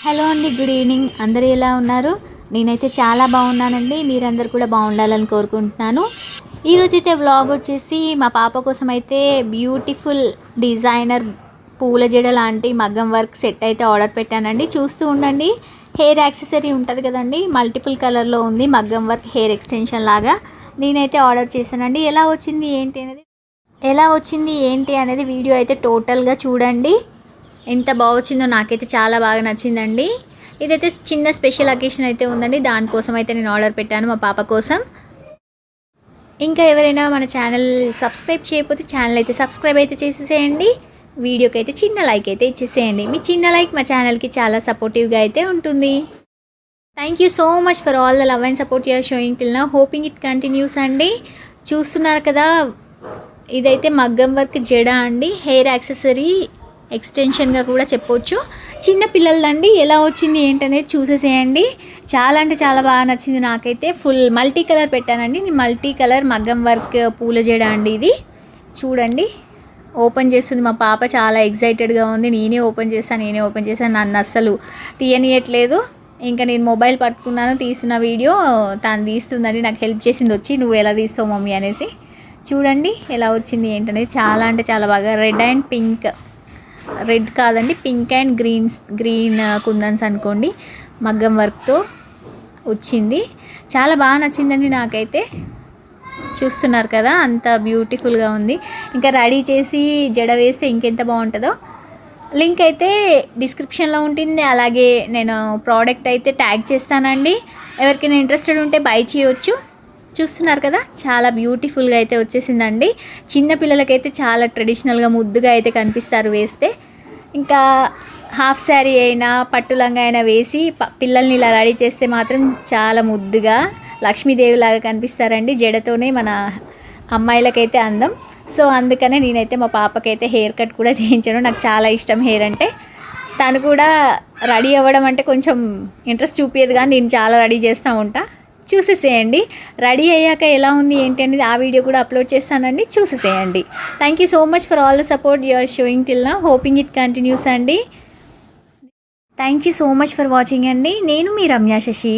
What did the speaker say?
Hello అండి, good evening. అందరూ ఎలా ఉన్నారు? నేనైతే చాలా బాగున్నానండి. మీరందరూ కూడా బాగుండాలని కోరుకుంటున్నాను. ఈరోజైతే వ్లాగ్ వచ్చేసి మా పాప కోసం అయితే బ్యూటిఫుల్ డిజైనర్ పూల జడ లాంటి మగ్గం వర్క్ సెట్ అయితే ఆర్డర్ పెట్టానండి. చూస్తూ ఉండండి. హెయిర్ యాక్సెసరీ ఉంటుంది కదండి, మల్టిపుల్ కలర్లో ఉంది. మగ్గం వర్క్ హెయిర్ ఎక్స్టెన్షన్ లాగా నేనైతే ఆర్డర్ చేశానండి. ఎలా వచ్చింది ఏంటి అనేది వీడియో అయితే టోటల్గా చూడండి. ఎంత బాగా వచ్చిందో నాకైతే చాలా బాగా నచ్చిందండి. ఇదైతే చిన్న స్పెషల్ అకేషన్ అయితే ఉందండి, దానికోసం అయితే నేను ఆర్డర్ పెట్టాను మా పాప కోసం. ఇంకా ఎవరైనా మన ఛానల్ సబ్స్క్రైబ్ చేయకపోతే ఛానల్ అయితే సబ్స్క్రైబ్ అయితే చేసేసేయండి. వీడియోకి అయితే చిన్న లైక్ అయితే ఇచ్చేసేయండి. మీ చిన్న లైక్ మా ఛానల్కి చాలా సపోర్టివ్గా అయితే ఉంటుంది. Thank you so much for all the love and support you're showing till now. Hoping it continues అండి. చూస్తున్నారు కదా, ఇదైతే మగ్గం వర్క్ జడ అండి, హెయిర్ యాక్సెసరీ ఎక్స్టెన్షన్గా కూడా చెప్పొచ్చు. చిన్న పిల్లలదండి. ఎలా వచ్చింది ఏంటనేది చూసేసేయండి. చాలా అంటే చాలా బాగా నచ్చింది నాకైతే. ఫుల్ మల్టీ కలర్ పెట్టానండి. నేను మల్టీ కలర్ మగ్గం వర్క్ పూల జడ అండి ఇది. చూడండి, ఓపెన్ చేస్తుంది మా పాప. చాలా ఎగ్జైటెడ్గా ఉంది. నేనే ఓపెన్ చేశాను. నన్ను అస్సలు తీయనియట్లేదు. ఇంకా నేను మొబైల్ పట్టుకున్నాను, తీసిన వీడియో తను తీస్తుందండి. నాకు హెల్ప్ చేసింది వచ్చి, నువ్వు ఎలా తీస్తావు మమ్మీ అనేసి. చూడండి ఎలా వచ్చింది ఏంటనేది. చాలా అంటే చాలా బాగా రెడ్ అండ్ పింక్, రెడ్ కాదండి పింక్ అండ్ గ్రీన్ కుందన్స్ అనుకోండి, మగ్గం వర్క్తో వచ్చింది. చాలా బాగా నచ్చిందండి నాకైతే. చూస్తున్నారు కదా, అంత బ్యూటిఫుల్గా ఉంది. ఇంకా రెడీ చేసి జడ వేస్తే ఇంకెంత బాగుంటుందో. లింక్ అయితే డిస్క్రిప్షన్లో ఉంటుంది. అలాగే నేను ప్రోడక్ట్ అయితే ట్యాగ్ చేస్తానండి. ఎవరికైనా ఇంట్రెస్టెడ్ ఉంటే బై చేయవచ్చు. చూస్తున్నారు కదా, చాలా బ్యూటిఫుల్గా అయితే వచ్చేసిందండి. చిన్న పిల్లలకైతే చాలా ట్రెడిషనల్గా ముద్దుగా అయితే కనిపిస్తారు వేస్తే. ఇంకా హాఫ్ శారీ అయినా పట్టు లంగా అయినా వేసి పిల్లల్ని ఇలా రెడీ చేస్తే మాత్రం చాలా ముద్దుగా లక్ష్మీదేవిలాగా కనిపిస్తారండి. జడతోనే మన అమ్మాయిలకైతే అందం. సో అందుకనే నేనైతే మా పాపకైతే హెయిర్ కట్ కూడా చేయించాను. నాకు చాలా ఇష్టం హెయిర్ అంటే. తను కూడా రెడీ అవ్వడం అంటే కొంచెం ఇంట్రెస్ట్ చూపించదు, కానీ నేను చాలా రెడీ చేస్తూ ఉంటా. చూసేసేయండి. రెడీ అయ్యాక ఎలా ఉంది ఏంటి అనేది ఆ వీడియో కూడా అప్లోడ్ చేస్తానండి, చూసేసేయండి. Thank you so much for all the support you are showing till now. Hoping it continues అండి. Thank you so much for watching అండి. నేను మీ రమ్య శశి.